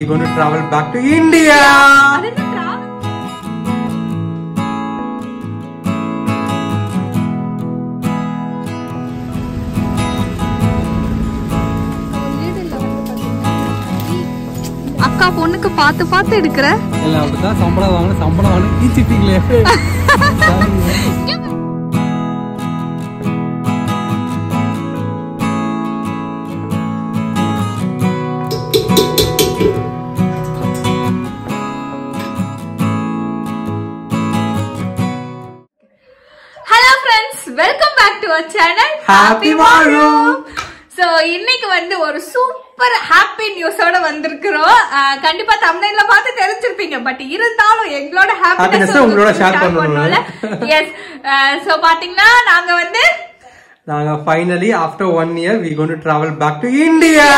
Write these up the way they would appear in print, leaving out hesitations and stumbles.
We're going to travel back to India. அக்கா பொண்ணுக்கு பார்த்து பார்த்து எடுக்கிற இல்ல அப்படிதான் சம்பளம் வாங்க ஈச்சிட்டீங்களே. Hello friends, welcome back to our channel happy வாழு. சோ இன்னைக்கு வந்து ஒரு சூப்பர் ஹாப்பி நியூஸோட வந்திருக்கிறோம். கண்டிப்பா தம்ப்நெயில்ல பார்த்து தெரிஞ்சிருப்பீங்க, பட் இருந்தாலும் எங்களோட ஹாப்பினஸ் உங்களோட ஷேர் பண்ணனும்ல. எஸ், சோ பாத்தீங்கன்னா நாங்க finally after 1 year we going to travel back to India.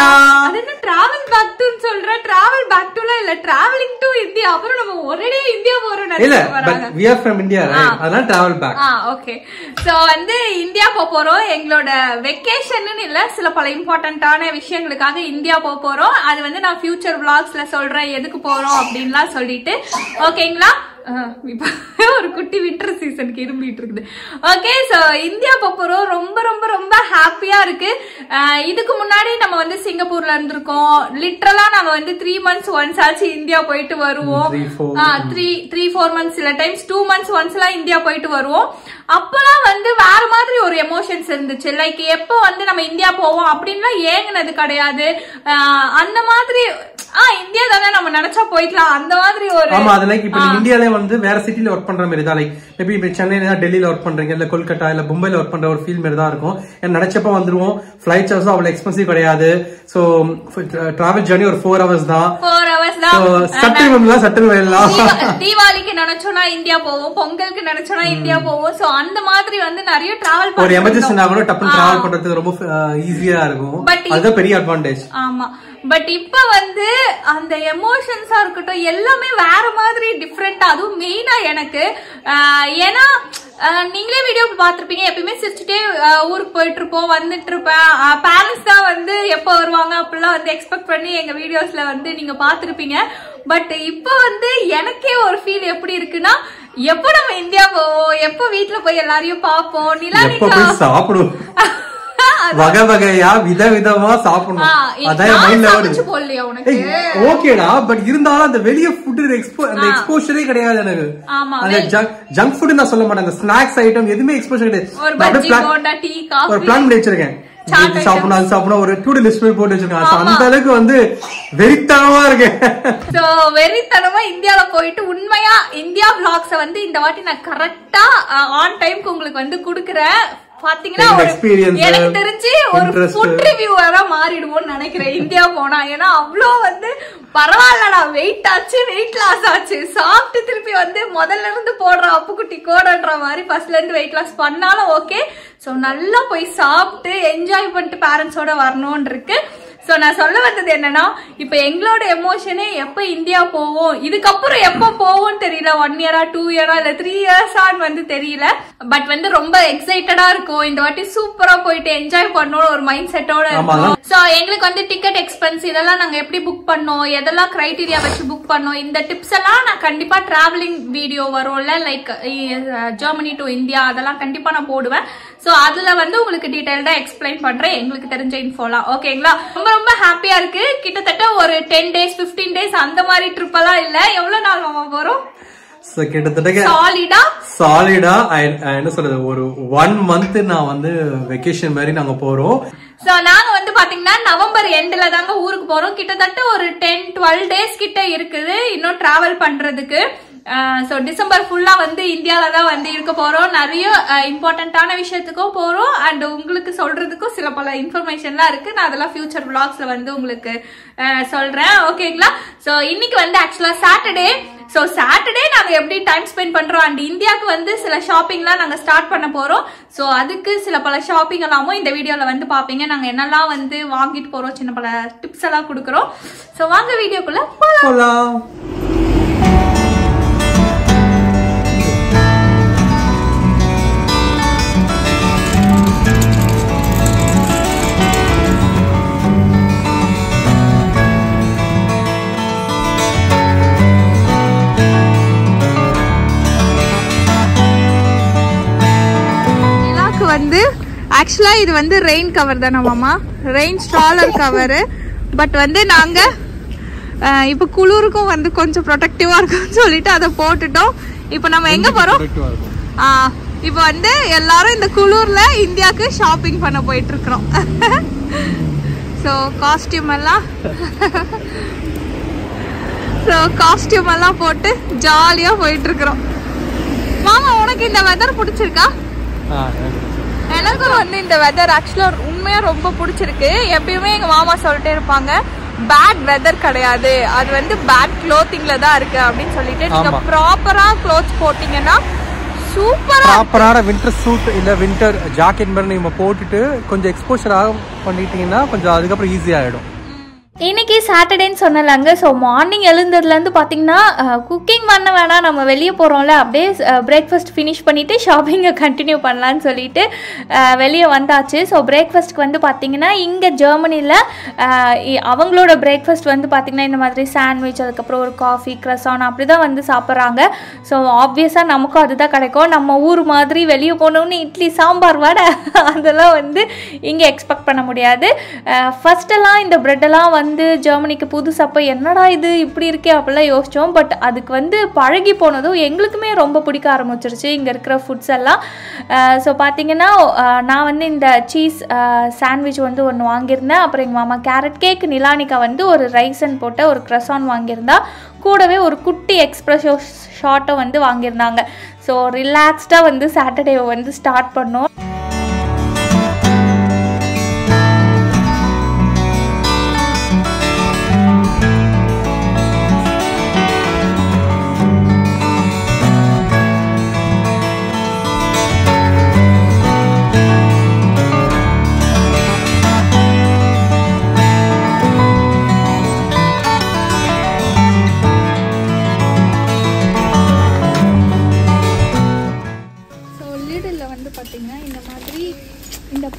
அதென்ன travel back to சொல்ற, travel back to இல்ல traveling to India. அப்புறம் நம்ம ஒரேடியா இந்தியா போறோம் இல்ல, but we are from India, right? அதான் travel back. ஓகே. சோ வந்து இந்தியா போறோம். எங்களோட வெக்கேஷன் இல்ல, சில பல இம்பார்ட்டன்ட்டான விஷயங்களுக்காக இந்தியா போறோம். அது வந்து நான் ஃபியூச்சர் vlogsல சொல்றேன் எதுக்கு போறோம் அப்படின்லாம் சொல்லிட்டு. ஓகேங்களா? ஒரு குட்டி வின்டர் சீசனுக்கு இரும்பிட்டு இருக்குது. ஓகே, சோ இந்தியா போறோம். ரொம்ப ரொம்ப ரொம்ப ஹாப்பியா இருக்கு. இதுக்கு முன்னாடி நம்ம வந்து சிங்கப்பூர்ல இருந்திருக்கோம். லிட்டரலா நாங்க வந்து 3 months ஒன்ஸ் ஆச்சு இந்தியா போயிட்டு வருவோம். 3-4 months, சில டைம்ஸ் 2 months ஒன்ஸ் எல்லாம் இந்தியா போயிட்டு வருவோம். அப்பெல்லாம் வந்து வேற மாதிரி ஒரு எமோஷன்ஸ் இருந்துச்சு. லைக் எப்போ வந்து நம்ம இந்தியா போவோம் அப்படின்லாம் ஏங்கினது கிடையாது. அந்த மாதிரி இந்தியா தானே நம்ம நினைச்சா போய்க்கலாம், அந்த மாதிரி ஒரு இந்தியால வந்து வேற சிட்டில ஒர்க் பண்ற மாதிரி தான். லைக் மேபி இப்ப சென்னையில டெல்லியில ஒர்க் பண்றீங்க, இல்ல கொல்கத்தா இல்ல மும்பைல ஒர்க் பண்ற ஒரு ஃபீல் மாதிரி தான் இருக்கும். நினைச்சப்ப வந்துருவோம். ஃபிளைட் சார்ஜும் அவ்வளவு எக்ஸ்பென்சிவ் கிடையாது. சோ டிராவல் ஜர்னி ஒரு 4 hours தான். தீபாவளிக்கு நினைச்சோம்னா இந்தியா போவோம், பொங்கலுக்கு நினைச்சோம்னா இந்தியா போவோம். சோ அந்த மாதிரி வந்து நிறைய டிராவல் ஒரு எமர்ஜென்சினா கூட டப்புன்னு டிராவல் பண்றதுக்கு ரொம்ப ஈஸியா இருக்கும். அதுதான் பெரிய அட்வான்டேஜ். ஆமா, பட் இப்ப வந்து அந்த எமோஷன்ஸா இருக்கட்டும் எல்லாமே வேற மாதிரி டிஃப்ரெண்டா. அதுவும் மெயினா எனக்கு ஏன்னா நீங்களே வீடியோ பாத்திருப்பீங்க, எப்பயுமே சிரிச்சுட்டே ஊருக்கு போயிட்டு இருப்போம், வந்துட்டு இருப்பேன். பேரண்ட்ஸ் தான் வந்து எப்ப வருவாங்க அப்படிலாம் வந்து எக்ஸ்பெக்ட் பண்ணி எங்க வீடியோஸ்ல வந்து நீங்க பாத்திருப்பீங்க. பட் இப்ப வந்து எனக்கே ஒரு ஃபீல் எப்படி இருக்குன்னா, எப்ப நம்ம இந்தியா போவோம், எப்ப வீட்டுல போய் எல்லாரையும் பாப்போம், நிலானிகா சாப்பிடுவோம், வகை வகையா விதவிதமா சாப்பிடணும். அதான் மைண்ட்ல வருது. ஓகேடா, பட் இருந்தாலும் அந்த வெளிய ஃபுட் அந்த எக்ஸ்போஷரே கிடையாது எனக்கு. அந்த ஜங்க் ஃபுட் நான் சொல்ல மாட்டேன், அந்த ஸ்நாக்ஸ் ஐட்டம் எதுவுமே எக்ஸ்போஷர் கிடையாது. ஒரு பிளான் பண்ணி வச்சிருக்கேன், சாப்பிடணும் அது சாப்பிடணும், ஒரு டூ டே லிஸ்ட் போட்டு வச்சிருக்கேன். அந்த அளவுக்கு வந்து வெறித்தனமா இருக்கேன். சோ வெறித்தனமா இந்தியால போயிட்டு உண்மையா இந்தியா vlogs வந்து இந்த வாட்டி நான் கரெக்டா ஆன் டைம்க்கு உங்களுக்கு வந்து குடுக்குறேன். பாத்தீங்கன்னா எனக்கு தெரிஞ்சு ஒரு ஃபுட் ரிவ்யூவரா மாறிடுவோம்னு நினைக்கிறேன் இந்தியா போனா. ஏன்னா அவ்வளோ வந்து பரவாயில்லடா, வெயிட் ஆச்சு, வெயிட் லாஸ் ஆச்சு, சாப்பிட்டு திருப்பி வந்து முதல்ல இருந்து போடுற அப்புக்குட்டி கோடன்ற மாதிரி ஃபர்ஸ்ட்ல இருந்து வெயிட் லாஸ் பண்ணாலும் ஓகே. சோ நல்லா போய் சாப்பிட்டு என்ஜாய் பண்ணிட்டு பேரண்ட்ஸோட வரணும்னு இருக்கு. சோ நான் சொல்ல வந்தது என்னன்னா, இப்ப எங்களோட எமோஷனே எப்ப இந்தியா போவோம், இதுக்கப்புறம் எப்ப போவோம் தெரியல. 1 year 2 year இல்ல 3 years வந்து தெரியல. பட் வந்து ரொம்ப எக்ஸைட்டடா இருக்கும். இந்த வாட்டி சூப்பரா போயிட்டு என்ஜாய் பண்ணணும் ஒரு மைண்ட் செட்டோட இருக்கும். சோ எங்களுக்கு வந்து டிக்கெட் எக்ஸ்பென்ஸ் இதெல்லாம் நாங்க எப்படி புக் பண்ணோம், எதெல்லாம் கிரைட்டீரியா வச்சு புக் பண்ணோம், இந்த டிப்ஸ் எல்லாம் நான் கண்டிப்பா டிராவலிங் வீடியோ வரும்ல, லைக் ஜெர்மனி டு இந்தியா, அதெல்லாம் கண்டிப்பா நான் போடுவேன். சோ அதுல வந்து உங்களுக்கு டீடைல்டா எக்ஸ்பிளைன் பண்றேன் எங்களுக்கு தெரிஞ்ச இன்ஃபோலாம். ஓகேங்களா? ரொம்ப ரொம்ப ஹாப்பியா இருக்கு. கிட்டத்தட்ட ஒரு 10 days 15 days அந்த மாதிரி ட்ரிப் எல்லாம் இல்ல. எவ்வளவு நாள் மாமா போறோம்? கிட்டத்தட்ட சாலிடா என்ன சொல்றது, ஒரு 1 month நான் வந்து வெக்கேஷன் மாதிரி நாங்க போறோம். சோ நாங்க வந்து பாத்தீங்கன்னா நவம்பர் எண்ட்ல தாங்க ஊருக்கு போறோம். கிட்டத்தட்ட ஒரு 10-12 days கிட்ட இருக்குது இன்னும் டிராவல் பண்றதுக்கு. சோ டிசம்பர் ஃபுல்லா வந்து இந்தியால தான் வந்து இருக்க போறோம். நிறைய இம்பார்ட்டன்டான விஷயத்துக்கும் போறோம் அண்ட் உங்களுக்கு சொல்றதுக்கும் சில பல இன்ஃபர்மேஷன்லாம் இருக்கு. நான் அதெல்லாம் ஃபியூச்சர் vlogsல வந்து உங்களுக்கு சொல்றேன். ஓகேங்களா? சோ இன்னைக்கு வந்து ஆக்சுவலா சாட்டர்டே. சோ சாட்டர்டே நாங்க எப்படி டைம் ஸ்பெண்ட் பண்றோம் அண்ட் இந்தியாவுக்கு வந்து சில ஷாப்பிங்லாம் நாங்க ஸ்டார்ட் பண்ண போறோம். சோ அதுக்கு சில பல ஷாப்பிங் எல்லாமும் இந்த வீடியோல வந்து பாப்பீங்க. நாங்க என்னெல்லாம் வந்து வாங்கிட்டு போறோம், சின்ன பல டிப்ஸ் எல்லாம் கொடுக்குறோம். சோ வாங்க வீடியோக்குள்ள போலாம். ஆக்சுவலா இது வந்து ரெயின் கவர் தானே மாமா, ரெயின் ஸ்ட்ராலர் கவர். பட் வந்து நாங்க இப்ப குளிருக்கும் வந்து கொஞ்சம் ப்ரொடெக்டிவா இருக்கும்னு சொல்லிட்டு அதை போட்டுட்டோம். இப்ப நம்ம எங்க போறோம்? இப்ப வந்து எல்லாரும் இந்த குளிர்ல இந்தியாவுக்கு ஷாப்பிங் பண்ண போயிட்டு இருக்கிறோம். ஸோ காஸ்டியூம் எல்லாம் போட்டு ஜாலியா போயிட்டு இருக்கிறோம். மாமா உனக்கு இந்த வெதர் பிடிச்சிருக்கா? எனக்கும் வந்து இந்த வெதர் ஆக்சுவலா உண்மையா ரொம்ப பிடிச்சிருக்கு. எப்பயுமே எங்க மாமா சொல்லிட்டே இருப்பாங்க, பேட் வெதர் கிடையாது, அது வந்து பேட் க்ளோத்திங்ல தான் இருக்கு அப்படின்னு சொல்லிட்டு. நீங்க ப்ராப்பரா க்ளோத்ஸ் போட்டீங்கன்னா ப்ராப்பரான வின்டர் சூட் இல்ல வின்டர் ஜாக்கெட் மாதிரி நீங்க போட்டுட்டு கொஞ்சம் எக்ஸ்போஷர் பண்ணிட்டீங்கன்னா கொஞ்சம் அதுக்கப்புறம் ஈஸியா ஆயிடும். இன்னைக்கு சாட்டர்டேன்னு சொன்னலாங்க. ஸோ மார்னிங் எழுந்ததுலேருந்து பார்த்தீங்கன்னா குக்கிங் பண்ண வேணாம், நம்ம வெளியே போகிறோம்ல, அப்படியே பிரேக்ஃபாஸ்ட் ஃபினிஷ் பண்ணிவிட்டு ஷாப்பிங்கை கண்டினியூ பண்ணலான்னு சொல்லிட்டு வெளியே வந்தாச்சு. ஸோ பிரேக்ஃபாஸ்ட்க்கு வந்து பார்த்திங்கன்னா இங்கே ஜெர்மனியில் அவங்களோட பிரேக்ஃபாஸ்ட் வந்து பார்த்திங்கன்னா இந்த மாதிரி சாண்ட்விச், அதுக்கப்புறம் ஒரு காஃபி, க்ரஸான் அப்படி தான் வந்து சாப்பிட்றாங்க. ஸோ ஆப்வியஸாக நமக்கும் அதுதான் கிடைக்கும். நம்ம ஊர் மாதிரி வெளியே போனோன்னு இட்லி சாம்பார் வடை அதெல்லாம் வந்து இங்கே எக்ஸ்பெக்ட் பண்ண முடியாது. ஃபஸ்ட்டெல்லாம் இந்த ப்ரெட்டெல்லாம் வந்து ஜெர்மனிக்கு புதுசப்போ என்னடா இது இப்படி இருக்கே அப்படிலாம் யோசித்தோம். பட் அதுக்கு வந்து பழகி போனதும் எங்களுக்குமே ரொம்ப பிடிக்க ஆரம்பிச்சிருச்சு இங்கே இருக்கிற ஃபுட்ஸ் எல்லாம். ஸோ பார்த்தீங்கன்னா நான் வந்து இந்த சீஸ் சாண்ட்விச் வந்து ஒன்று வாங்கியிருந்தேன். அப்புறம் எங்கள் மாமா கேரட் கேக், நிலானிகா வந்து ஒரு ரைசன் போட்ட ஒரு க்ரஸான் வாங்கியிருந்தா, கூடவே ஒரு குட்டி எக்ஸ்ப்ரெஷோ ஷார்ட்டை வந்து வாங்கியிருந்தாங்க. ஸோ ரிலாக்ஸ்டாக வந்து சாட்டர்டேவை வந்து ஸ்டார்ட் பண்ணோம்.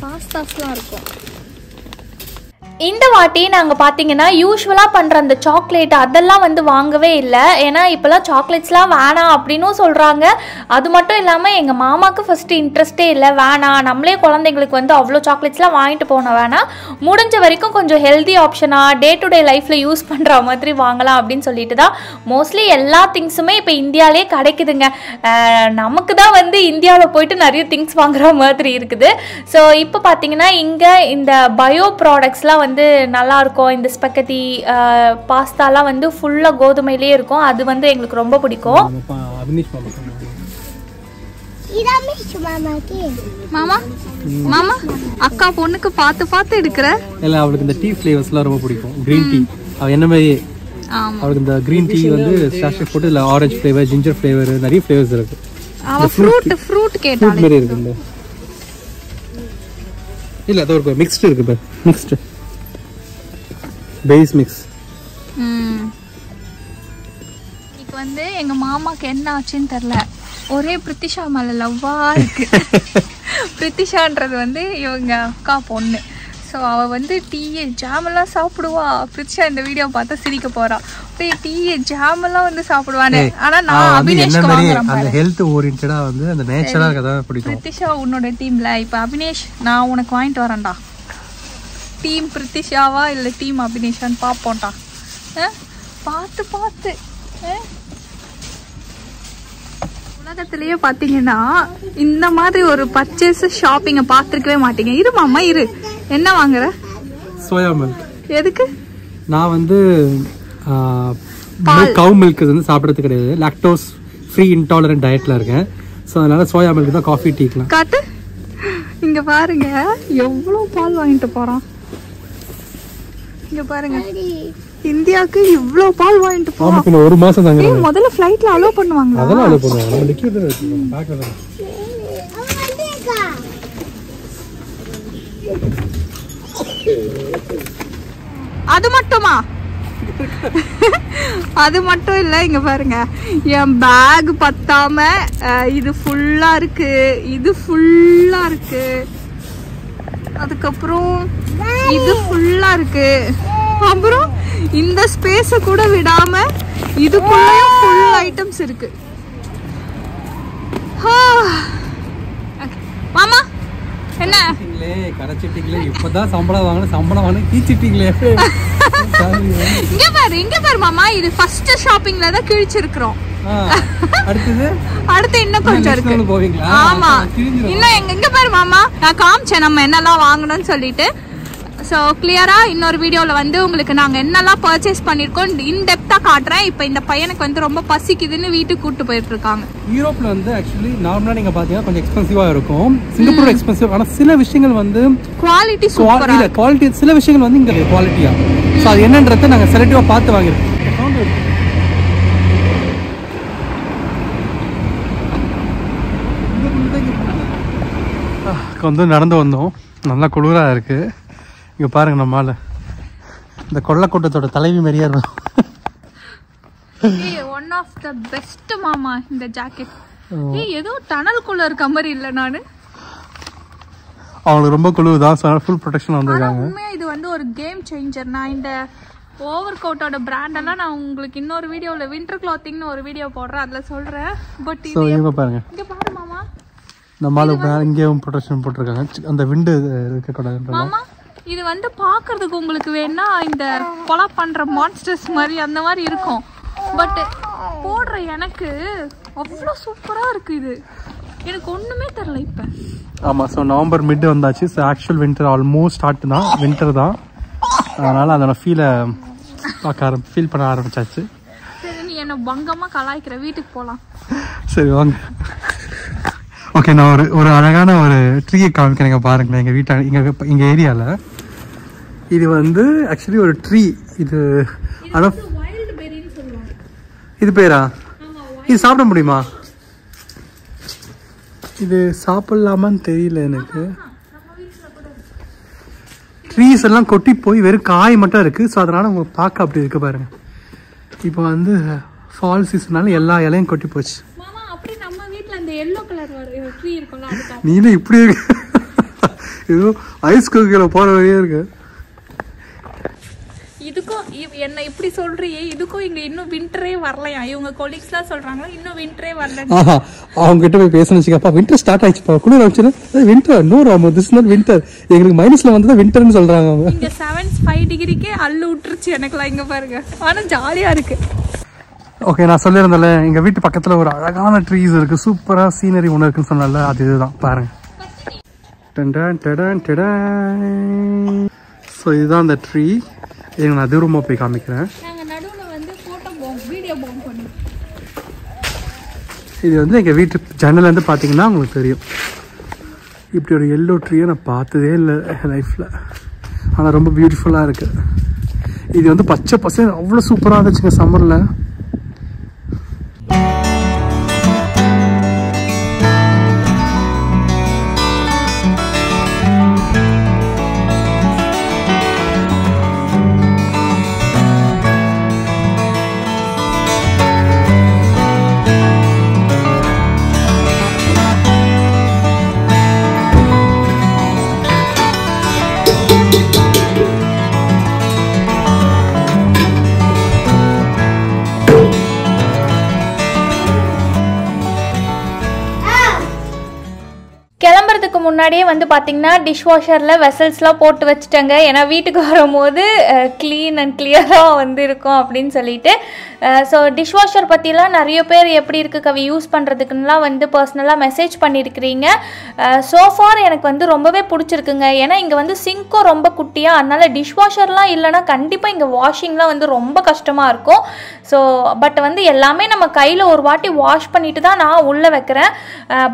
பாஸ்தாஸ்லாம் இருக்கும். இந்த வாட்டி நாங்கள் பார்த்தீங்கன்னா யூஸ்வலாக பண்ணுற அந்த சாக்லேட் அதெல்லாம் வந்து வாங்கவே இல்லை. ஏன்னா இப்போலாம் சாக்லேட்ஸ்லாம் வேணாம் அப்படின்னும் சொல்கிறாங்க. அது மட்டும் இல்லாமல் எங்கள் மாமாவுக்கு ஃபஸ்ட்டு இன்ட்ரெஸ்ட்டே இல்லை, வேணாம் நம்மளே குழந்தைங்களுக்கு வந்து அவ்வளோ சாக்லேட்ஸ்லாம் வாங்கிட்டு போன வேணாம், முடிஞ்ச வரைக்கும் கொஞ்சம் ஹெல்தி ஆப்ஷனாக டே டு டே லைஃப்பில் யூஸ் பண்ணுற மாதிரி வாங்கலாம் அப்படின்னு சொல்லிட்டு தான் மோஸ்ட்லி எல்லா திங்ஸுமே இப்போ இந்தியாவிலே கிடைக்குதுங்க. நமக்கு தான் வந்து இந்தியாவில் போயிட்டு நிறைய திங்ஸ் வாங்குற மாதிரி இருக்குது. ஸோ இப்போ பார்த்தீங்கன்னா இங்கே இந்த பயோ ப்ராடக்ட்ஸ்லாம் வந்து நல்லா இருக்கும். இந்த ஸ்பெகட்டி பாஸ்தாலாம் வந்து ஃபுல்லா கோதுமையிலே இருக்கும். அது வந்து எங்களுக்கு ரொம்ப பிடிக்கும். மாமா மாமா அக்கா பொண்ணுக்கு பார்த்து பார்த்து எடுக்கிற இல்ல, அவளுக்கு இந்த டீ ஃப்ளேவர்ஸ்லாம் ரொம்ப பிடிக்கும். கிரீன் டீ அவ என்ன மாதிரி அவளுக்கு இந்த கிரீன் டீ வந்து சாஷே போட்டு இல்ல ஆரஞ்சு ஃப்ளேவர், ஜிஞ்சர் ஃப்ளேவர், நிறைய ஃப்ளேவர்ஸ் இருக்கு. அவ ஃப்ரூட் கேட்டா மாதிரி இருக்குங்க. இல்ல அது ஒரு மிக்ஸ்ட் இருக்கு பாரு, மிக்ஸ்ட் பேஸ் மிக்ஸ். இப்போ வந்து எங்க மாமாக்கு என்ன ஆச்சுன்னு தெரியல, ஒரே பிரித்திஷா மேல லவ்வா இருக்கு. பிரித்திஷான்றது வந்து இவங்க அக்கா பொண்ணு. ஸோ அவள் வந்து டீ ஜாமெல்லாம் சாப்பிடுவா. பிரித்திஷா இந்த வீடியோ பார்த்தா சிரிக்க போறா. அப்படியே டீ ஜாமெல்லாம் வந்து சாப்பிடுவானே. ஆனா நான் அபினேஷ்க்கு வாங்குறேன். ஹெல்த் ஓரியன்டடா வந்து அந்த நேச்சரா இருக்கதா பிடிக்கும். பிரித்திஷா உன்னோட டீம்ல இப்போ அபினேஷ் நான் உனக்கு வாங்கிட்டு வரேன்டா. டீம் பிரித்திஷாவா இல்லை டீம் அபினேஷான்னு பார்ப்போம்டா. பார்த்து பார்த்து உலகத்திலேயே பார்த்தீங்கன்னா இந்த மாதிரி ஒரு பர்ச்சேஸ் ஷாப்பிங்கை பார்த்துருக்கவே மாட்டீங்க. இரு மாமா இரு, என்ன வாங்குற? Soya milk. எதுக்கு? நான் வந்து கவு மில்க் வந்து சாப்பிட்றது கிடையாது, லாக்டோஸ் ஃப்ரீ இன்டாலரண்ட் டயட்ல இருக்கேன். ஸோ அதனால சோயா மில்க் தான் காஃபி டீக்கலாம். காட்டு இங்க பாருங்க எவ்வளோ பால் வாங்கிட்டு போறான். இங்க பாருங்க இந்தியாவுக்கு இவ்ளோ பால் வாங்கிட்டு போறோம். ஒரு மாசம் தாங்க. முதல்ல ஃளைட்ல அலோ பண்ணுவாங்களா? அதெல்லாம் அலோ பண்ணுவாங்க. நம்ம லிக்விட் பேக்ல தான். அது மட்டுமா? அது மட்டும் இல்ல, இங்க பாருங்க என் பேக் பத்தாம இது ஃபுல்லா இருக்கு, இது ஃபுல்லா இருக்கு, அதுக்கப்புறம் இது ஃபுல்லா இருக்கு, அப்புறம் இந்த ஸ்பேஸ கூட விடாம இதுக்குள்ளேயும் ஃபுல் ஐட்டம்ஸ் இருக்கு. மாமா என்ன கரைச்சிட்டீங்களே இப்பதான் சம்பளம் வாங்க கீச்சிட்டீங்களே. இங்க பாரு மாமா, இது ஃபர்ஸ்ட் ஷாப்பிங்ல தான் கிழிச்சிருக்கிறோம். அடுத்து இன்னும் கொஞ்சம் இருக்கு. ஆமா இன்னும் எங்க பாரு மாமா, நான் காமிச்சேன் நம்ம என்னெல்லாம் வாங்கணும்னு சொல்லிட்டு. ஸோ கிளியரா இன்னொரு வீடியோவில் வந்து உங்களுக்கு நாங்கள் என்னெல்லாம் பர்ச்சேஸ் பண்ணியிருக்கோம் இன்டெப்த்தாக காட்டுறேன். இப்போ இந்த பையனுக்கு வந்து ரொம்ப பசிக்குதுன்னு வீட்டுக்கு கூப்பிட்டு போயிட்டு இருக்காங்க. யூரோப்ல வந்து ஆக்சுவலி நார்மலாக நீங்கள் பார்த்தீங்கன்னா கொஞ்சம் எக்ஸ்பென்சிவாக இருக்கும். சிங்கப்பூர் எக்ஸ்பென்சிவ், ஆனால் சில விஷயங்கள் வந்து குவாலிட்டி குவாலிட்டி சில விஷயங்கள் வந்து இங்கே குவாலிட்டியா. ஸோ அது என்னன்றதை நாங்கள் செலக்டிவாக பார்த்து வாங்கியிருக்கோம். வந்து நடந்து வந்தோம், நல்லா குளிராக இருக்குது. இங்கே பாருங்க நம்மால இந்த கொள்ளக்கூட்டத்தோட தலைவி மாதிரியா இருக்கும். ஒன் ஆஃப் த பெஸ்ட் மாமா இந்த ஜாக்கெட். ஏதோ டனலுக்குள்ள இருக்க மாதிரி இல்லை. நான் அவங்களுக்கு ரொம்ப குளிர்தான், ஃபுல் ப்ரொடெக்ஷன் வந்திருக்காங்க. உண்மையா இது வந்து ஒரு கேம் சேஞ்சர். நான் இந்த ஓவர் கோட்டோட பிராண்டெல்லாம் நான் உங்களுக்கு இன்னொரு வீடியோவில் வின்டர் கிளாத்திங்னு ஒரு வீடியோ போடுறேன், அதில் சொல்கிறேன். பட் இங்கே பாருங்க, இங்கே பாரு மாமா, நம்மளுக்கு இங்கேயும் ப்ரொடெக்ஷன் போட்டிருக்காங்க. அந்த விண்டு இருக்கக்கூடாது மாமா. இது வந்து பாக்குறதுக்கு உங்களுக்கு வேணா இந்த கொலை பண்ற மான்ஸ்டர்ஸ் மாதிரி அந்த மாதிரி இருக்கும். பட் போடுற எனக்கு அவ்வளோ சூப்பரா இருக்கு. இது எனக்கு ஒண்ணுமே தெரியல இப்ப. ஆமா, ஸோ நவம்பர் மிட் வந்தாச்சு. So actual winter almost start தான், வின்டர் தான். அதனால அதோட ஃபீல் பண்ண ஆரம்பிச்சாச்சு. சரி, நீ என்ன பங்கமா கலாய்க்கிற, வீட்டுக்கு போலாம். சரி வாங்க. ஓகே, நான் ஒரு அழகான ஒரு ட்ரீயை காமிக்கிறேன் பாருங்களேன். எங்கள் வீட்டை எங்கள் ஏரியாவில் இது வந்து ஆக்சுவலி ஒரு ட்ரீ. இது ஆனால் இது பேரா? இது சாப்பிட முடியுமா? இது சாப்பிடலாமான்னு தெரியல எனக்கு. ட்ரீஸ் எல்லாம் கொட்டி போய் வெறும் காய் மட்டும் இருக்குது. ஸோ அதனால் உங்களுக்கு பார்க்க அப்படி இருக்கு பாருங்க. இப்போ வந்து ஃபால் சீசனால எல்லா இலையும் கொட்டி போச்சு. நீனும் இப்படி இருக்கு, ஏதோ ஐஸ் குக்கில போற வழியே இருக்கு. இதுக்கும் என்ன இப்படி சொல்றியே, இதுக்கும் இங்க இன்னும் விண்டரே வரலையா? இவங்க கொலீக்ஸ்லாம் சொல்றாங்க இன்னும் விண்டரே வரல. அவங்க கிட்ட போய் பேசணும் வச்சுக்கப்பா, விண்டர் ஸ்டார்ட் ஆயிடுச்சுப்பா, குளிர் ஆச்சுன்னா winter. No Rama, this not winter. எங்களுக்கு மைனஸ்ல வந்தா விண்டர்னு சொல்றாங்க அவங்க. இங்க 7.5 டிகிரிக்கே அள்ளு விட்டுருச்சு எனக்குலாம். இங்க பாருங்க, ஆனா ஜாலியா இருக்கு. ஓகே, நான் சொல்லியிருந்தேன்ல எங்கள் வீட்டு பக்கத்தில் ஒரு அழகான ட்ரீஸ் இருக்குது, சூப்பராக சீனரி ஒன்று இருக்குன்னு சொன்னால அது இதுதான் பாருங்க. ஸோ இதுதான் அந்த ட்ரீ. எங்க நான் தூரமாக போய் காமிக்கிறேன். இது வந்து எங்கள் வீட்டு ஜன்னலேருந்து பார்த்தீங்கன்னா உங்களுக்கு தெரியும். இப்படி ஒரு எல்லோ ட்ரீயை நான் பார்த்ததே இல்லை லைஃப்பில், ஆனால் ரொம்ப பியூட்டிஃபுல்லாக இருக்குது. இது வந்து பச்சை பசங்க அவ்வளோ சூப்பராக இருந்துச்சுங்க சம்மரில். முன்னாடியே வந்து பார்த்தீங்கன்னா டிஷ்வாஷரில் வெசல்ஸ்லாம் போட்டு வச்சுட்டேங்க. ஏன்னா வீட்டுக்கு வரும்போது க்ளீன் அண்ட் கிளியராக வந்து இருக்கும் அப்படின்னு சொல்லிட்டு. ஸோ டிஷ்வாஷர் பற்றிலாம் நிறைய பேர் எப்படி இருக்குது கவி யூஸ் பண்ணுறதுக்குலாம் வந்து பர்சனலாக மெசேஜ் பண்ணியிருக்கிறீங்க. சோஃபார் எனக்கு வந்து ரொம்பவே பிடிச்சிருக்குங்க. ஏன்னா இங்கே வந்து சிங்க்கும் ரொம்ப குட்டியாக, அதனால் டிஷ்வாஷர்லாம் இல்லைனா கண்டிப்பாக இங்கே வாஷிங்லாம் வந்து ரொம்ப கஷ்டமாக இருக்கும். ஸோ பட் வந்து எல்லாமே நம்ம கையில் ஒரு வாட்டி வாஷ் பண்ணிட்டு தான் நான் உள்ளே வைக்கிறேன்.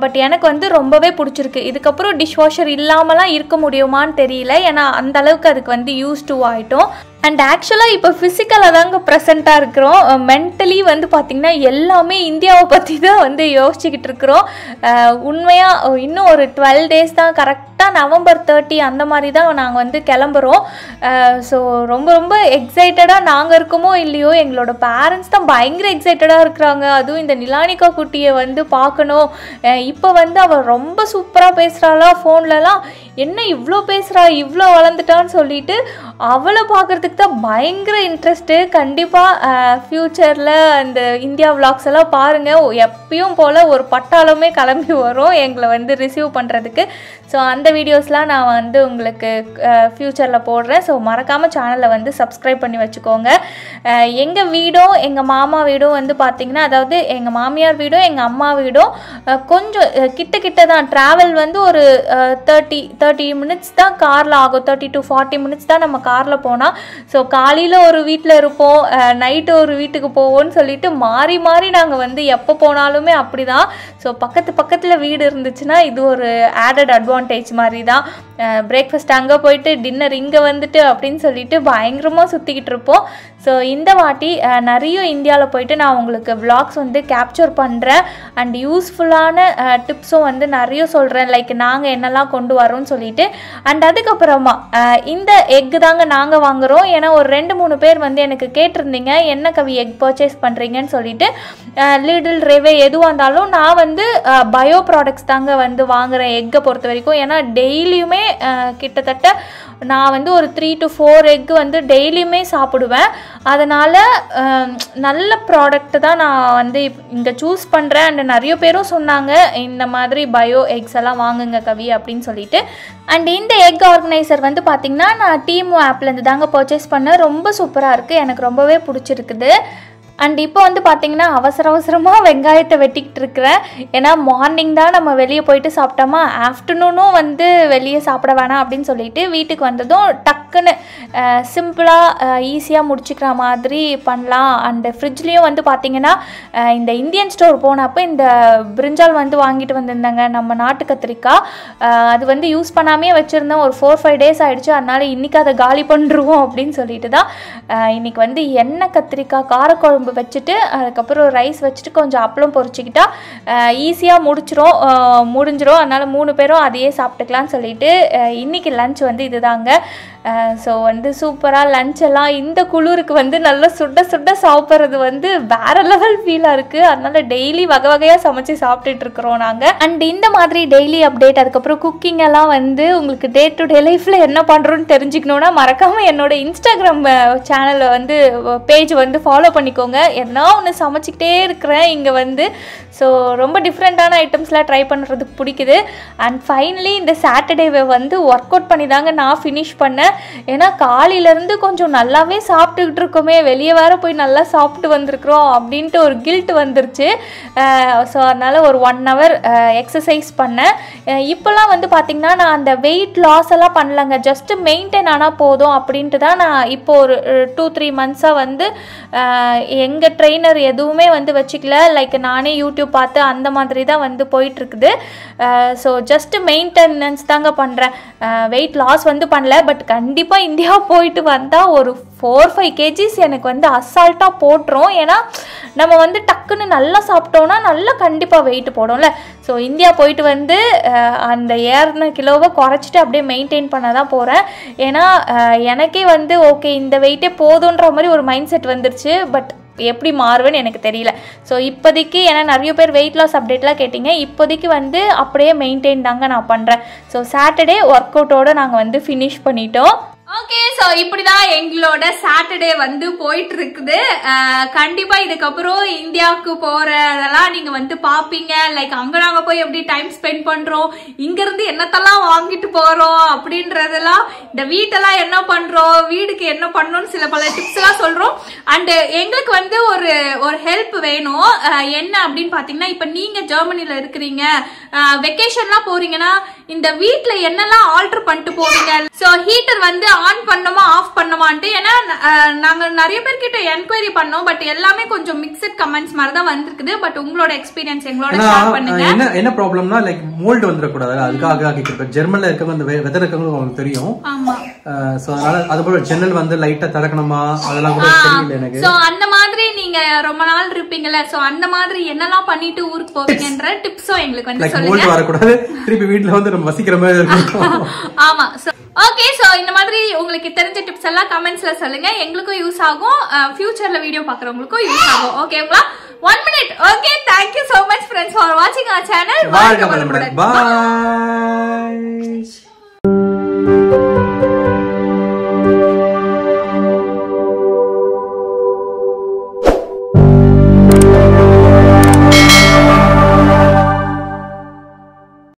பட் எனக்கு வந்து ரொம்பவே பிடிச்சிருக்கு. இதுக்கப்புறம் டிஷ்வாஷர் இல்லாமலாம் இருக்க முடியுமான்னு தெரியல, ஏன்னா அந்த அளவுக்கு அதுக்கு வந்து யூஸ் டு ஆகிட்டோம். அண்ட் ஆக்சுவலாக இப்போ ஃபிசிக்கலாக தாங்க ப்ரெசண்ட்டாக இருக்கிறோம். மென்டலி வந்து பார்த்திங்கன்னா எல்லாமே இந்தியாவை பற்றி தான் வந்து யோசிச்சுக்கிட்டு இருக்கிறோம். உண்மையாக இன்னும் ஒரு 12 days தான், கரெக்டாக நவம்பர் 30 அந்த மாதிரி தான் நாங்கள் வந்து கிளம்புறோம். ஸோ ரொம்ப ரொம்ப எக்ஸைட்டடாக நாங்கள் இருக்கோமோ இல்லையோ, எங்களோட பேரண்ட்ஸ் தான் பயங்கர எக்ஸைட்டடாக இருக்கிறாங்க. அதுவும் இந்த நிலானிகா குட்டியை வந்து பார்க்கணும். இப்போ வந்து அவள் ரொம்ப சூப்பராக பேசுகிறாளா ஃபோன்லலாம். என்ன இவ்வளோ பேசுகிறா இவ்வளோ வளர்ந்துட்டான்னு சொல்லிட்டு அவளை பார்க்குறதுக்கு தான் பயங்கர இன்ட்ரெஸ்ட்டு. கண்டிப்பாக ஃப்யூச்சரில் அந்த இந்தியா விளாக்ஸ் எல்லாம் பாருங்கள். எப்பயும் போல் ஒரு பட்டாளமே கிளம்பி வரும் எங்களை வந்து ரிசீவ் பண்ணுறதுக்கு. ஸோ அந்த வீடியோஸ்லாம் நான் வந்து உங்களுக்கு ஃப்யூச்சரில் போடுறேன். ஸோ மறக்காமல் சேனலை வந்து சப்ஸ்கிரைப் பண்ணி வச்சுக்கோங்க. எங்கள் வீடும் எங்கள் மாமா வீடும் வந்து பார்த்திங்கன்னா, அதாவது எங்கள் மாமியார் வீடும் எங்கள் அம்மா வீடும் கொஞ்சம் கிட்ட தான். ட்ராவல் வந்து ஒரு 30 மினிட்ஸ் தான் காரில் ஆகும். 30 to 40 மினிட்ஸ் தான் நம்ம காரில் போனால். ஸோ காலையில் ஒரு வீட்டில் இருப்போம், நைட்டு ஒரு வீட்டுக்கு போவோம்னு சொல்லிட்டு மாறி மாறி நாங்கள் வந்து எப்போ போனாலுமே அப்படி தான். ஸோ பக்கத்தில் வீடு இருந்துச்சுன்னா இது ஒரு ஆடட் அட்வான்டேஜ் மாதிரி தான். பிரேக்ஃபாஸ்ட் அங்கே போயிட்டு டின்னர் இங்கே வந்துட்டு அப்படின்னு சொல்லிட்டு பயங்கரமாக சுற்றிக்கிட்டு இருப்போம். ஸோ இந்த வாட்டி நிறைய இந்தியாவில் போயிட்டு நான் உங்களுக்கு விளாக்ஸ் வந்து கேப்சர் பண்ணுறேன். அண்ட் யூஸ்ஃபுல்லான டிப்ஸும் வந்து நிறைய சொல்கிறேன், லைக் நாங்கள் என்னெல்லாம் கொண்டு வரோம்னு சொல்லிட்டு. அண்ட் அதுக்கப்புறமா இந்த எக்கு தாங்க நாங்கள் வாங்குகிறோம். ஏன்னா ஒரு 2-3 பேர் வந்து எனக்கு கேட்டிருந்தீங்க என்ன கவி எக் பர்ச்சேஸ் பண்ணுறீங்கன்னு சொல்லிட்டு. லிடில் ரேவே எதுவாக இருந்தாலும் நான் வந்து பயோ ப்ராடக்ட்ஸ் தாங்க வந்து வாங்குகிறேன் எக்கை பொறுத்த வரைக்கும். ஏன்னா டெய்லியுமே கிட்டத்தட்ட நான் வந்து ஒரு 3 to 4 எக்கு வந்து டெய்லியுமே சாப்பிடுவேன். அதனால் நல்ல ப்ராடக்ட் தான் நான் வந்து இங்கே சூஸ் பண்ணுறேன். அண்ட் நிறைய பேரும் சொன்னாங்க இந்த மாதிரி பயோ எக்ஸ் எல்லாம் வாங்குங்க கவி அப்படின்னு சொல்லிட்டு. அண்ட் இந்த எக் ஆர்கனைசர் வந்து பார்த்திங்கன்னா நான் டீமோ ஆப்லேருந்து தாங்க பர்ச்சேஸ் பண்ணேன். ரொம்ப சூப்பராக இருக்குது, எனக்கு ரொம்பவே பிடிச்சிருக்குது. அண்ட் இப்போ வந்து பார்த்திங்கன்னா அவசரமாக வெங்காயத்தை வெட்டிக்கிட்டு இருக்கிறேன். ஏன்னா மார்னிங் தான் நம்ம வெளியே போயிட்டு சாப்பிட்டோமா, ஆஃப்டர்நூனும் வந்து வெளியே சாப்பிட வேணாம் அப்படின்னு சொல்லிட்டு வீட்டுக்கு வந்ததும் டக்குன்னு சிம்பிளாக ஈஸியாக முடிச்சுக்கிற மாதிரி பண்ணலாம். அண்டு ஃப்ரிட்ஜ்லேயும் வந்து பார்த்திங்கன்னா இந்த இந்தியன் ஸ்டோர் போனப்போ இந்த பிரிஞ்சால் வந்து வாங்கிட்டு வந்திருந்தாங்க, நம்ம நாட்டு கத்திரிக்காய். அது வந்து யூஸ் பண்ணாமே வச்சுருந்தேன், ஒரு 4-5 டேஸ் ஆகிடுச்சு. அதனால் இன்றைக்கி அதை காலி பண்ணிருவோம் அப்படின்னு சொல்லிட்டு தான் இன்றைக்கி வந்து எண்ணெய் கத்திரிக்காய் காரக்குழம்பு வச்சுட்டு அதுக்கப்புறம் ரைஸ் வச்சுட்டு கொஞ்சம் அப்பளம் பொரிச்சிக்கிட்டா ஈஸியாக முடிஞ்சிரும். அதனால் 3 பேரும் அதையே சாப்பிட்டுக்கலான்னு சொல்லிட்டு இன்றைக்கி லன்ச் வந்து இதுதாங்க. ஸோ வந்து சூப்பராக லன்ச் எல்லாம் இந்த குளிருக்கு வந்து நல்லா சுட சாப்பிட்றது வந்து வேற லெவல் ஃபீலாக இருக்குது. அதனால் டெய்லி வகையாக சமைச்சு சாப்பிட்டுட்டு இருக்கிறோம் நாங்கள். அண்ட் இந்த மாதிரி டெய்லி அப்டேட் அதுக்கப்புறம் குக்கிங் எல்லாம் வந்து உங்களுக்கு டே டு டே லைஃப்பில் என்ன பண்ணுறோன்னு தெரிஞ்சுக்கணுன்னா மறக்காமல் என்னோட இன்ஸ்டாகிராம் சேனலில் வந்து பேஜ் வந்து ஃபாலோ பண்ணிக்கோங்க. என்ன ஒன்று சமைச்சிக்கிட்டே இருக்கிறேன் இங்கே வந்து. ஸோ ரொம்ப டிஃப்ரெண்ட்டான ஐட்டம்ஸ்லாம் ட்ரை பண்ணுறதுக்கு பிடிக்குது. அண்ட் ஃபைனலி இந்த சாட்டர்டேவை வந்து ஒர்க் அவுட் பண்ணி தாங்க நான் ஃபினிஷ் பண்ணேன். ஏன்னா காலையிலேருந்து கொஞ்சம் நல்லாவே சாப்பிட்டுக்கிட்டு இருக்கோமே, வெளியே வேறு போய் நல்லா சாப்பிட்டு வந்திருக்கிறோம் அப்படின்ட்டு ஒரு கில்ட் வந்துருச்சு. ஸோ அதனால் ஒரு 1 hour எக்ஸசைஸ் பண்ணேன். இப்போல்லாம் வந்து பார்த்திங்கன்னா நான் அந்த வெயிட் லாஸ் எல்லாம் பண்ணலைங்க, ஜஸ்ட்டு மெயின்டைன் ஆனால் போதும் அப்படின்ட்டு தான் நான் இப்போ ஒரு 2-3 மந்த்ஸாக வந்து எங்கள் ட்ரெயினர் எதுவுமே வந்து வச்சுக்கல. லைக் நானே யூடியூப் பார்த்து அந்த மாதிரி தான் வந்து போயிட்டுருக்குது. ஸோ ஜஸ்ட்டு மெயின்டெனன்ஸ் தாங்க பண்ணுறேன், வெயிட் லாஸ் வந்து பண்ணல. பட் கண்டிப்பாக இந்தியா போயிட்டு வந்தால் ஒரு 4-5 kgs எனக்கு வந்து அசால்ட்டாக போட்டுரும். ஏன்னா நம்ம வந்து டக்குன்னு நல்லா சாப்பிட்டோன்னா நல்லா கண்டிப்பாக வெயிட் போடும்ல. ஸோ இந்தியா போயிட்டு வந்து அந்த ஏறின கிலோவை குறைச்சிட்டு அப்படியே மெயின்டைன் பண்ண தான் போகிறேன். ஏன்னா எனக்கே வந்து ஓகே இந்த வெயிட்டே போதுன்ற மாதிரி ஒரு மைண்ட் செட் வந்துருச்சு. பட் எப்படி மாறுவேன்னு எனக்கு தெரியல. ஸோ இப்போதைக்கு ஏன்னா நிறைய பேர் வெயிட் லாஸ் அப்டேட்லாம் கேட்டிங்க, இப்போதைக்கு வந்து அப்படியே மெயின்டைன் தாங்க நான் பண்ணுறேன். ஸோ சாட்டர்டே ஒர்க் அவுட்டோடு நாங்கள் வந்து ஃபினிஷ் பண்ணிட்டோம். ஓகே, ஸோ இப்படிதான் எங்களோட சாட்டர்டே வந்து போயிட்டு இருக்குது. கண்டிப்பா இதுக்கப்புறம் இந்தியாவுக்கு போறதெல்லாம் நீங்க வந்து பாப்பீங்க. லைக் அங்க நாங்க போய் எப்படி டைம் ஸ்பெண்ட் பண்றோம், இங்க இருந்து என்னத்தெல்லாம் வாங்கிட்டு போறோம் அப்படின்றதெல்லாம், இந்த வீட்டெல்லாம் என்ன பண்றோம், வீடுக்கு என்ன பண்ணணும்னு சில பல டிப்ஸ் எல்லாம் சொல்றோம். அண்ட் எங்களுக்கு வந்து ஒரு ஹெல்ப் வேணும். என்ன அப்படின்னு பாத்தீங்கன்னா, இப்ப நீங்க ஜெர்மனில இருக்கிறீங்க, வெக்கேஷன்லாம் போறீங்கன்னா இந்த வீட்டுல என்னெல்லாம் ஆல்டர் பண்ணிட்டு போவீங்க. ஸோ ஹீட்டர் வந்து ஆன் பண்ணணுமா ஆஃப் பண்ணணுமான்ட்டு, ஏன்னா நாங்க நிறைய பேர்கிட்ட என்கொயரி பண்ணோம். பட் எல்லாமே கொஞ்சம் மிக்சட் கமெண்ட்ஸ் மாதிரி தான் வந்திருக்குது. பட் உங்களோட எக்ஸ்பீரியன்ஸ் எங்களோட ஷேர் பண்ணுங்க. என்ன ப்ராப்ளம்னா லைக் மோல்ட் வந்துடக்கூடாது, அதுக்காக கேட்கிறேன். ஜெர்மன்ல இருக்கவங்க அந்த வெதர் இருக்கவங்க உங்களுக்கு தெரியும். ஆமா, சோ அதனால அது போல ஜன்னல் வந்து லைட்டா திறக்கணுமா அதெல்லாம் கூட தெரியல எனக்கு. சோ அந்த மாதிரி நீங்க ரொம்ப நாள் இருப்பீங்கல்ல, சோ அந்த மாதிரி என்னெல்லாம் பண்ணிட்டு ஊருக்கு போவீங்கன்ற டிப்ஸும் எங்களுக்கு வந்து சொல்லுங்க. மோல்ட் வரக்கூடாது, திருப்பி வீட்ல வந்து நம்ம வசிக்கிற மாதிரி இருக்கும். ஆமா, ஓகே. சோ இந்த மாதிரி உங்களுக்கு தெரிஞ்ச டிப்ஸ் எல்லாம் கமெண்ட்ஸ்ல சொல்லுங்க, எங்களுக்கும் யூஸ் ஆகும், ஃபியூச்சர்ல வீடியோ பாக்குறவங்களுக்கும் யூஸ் ஆகும். ஓகேங்களா? 1 minute. Okay, thank you so much friends for watching our channel. Bye.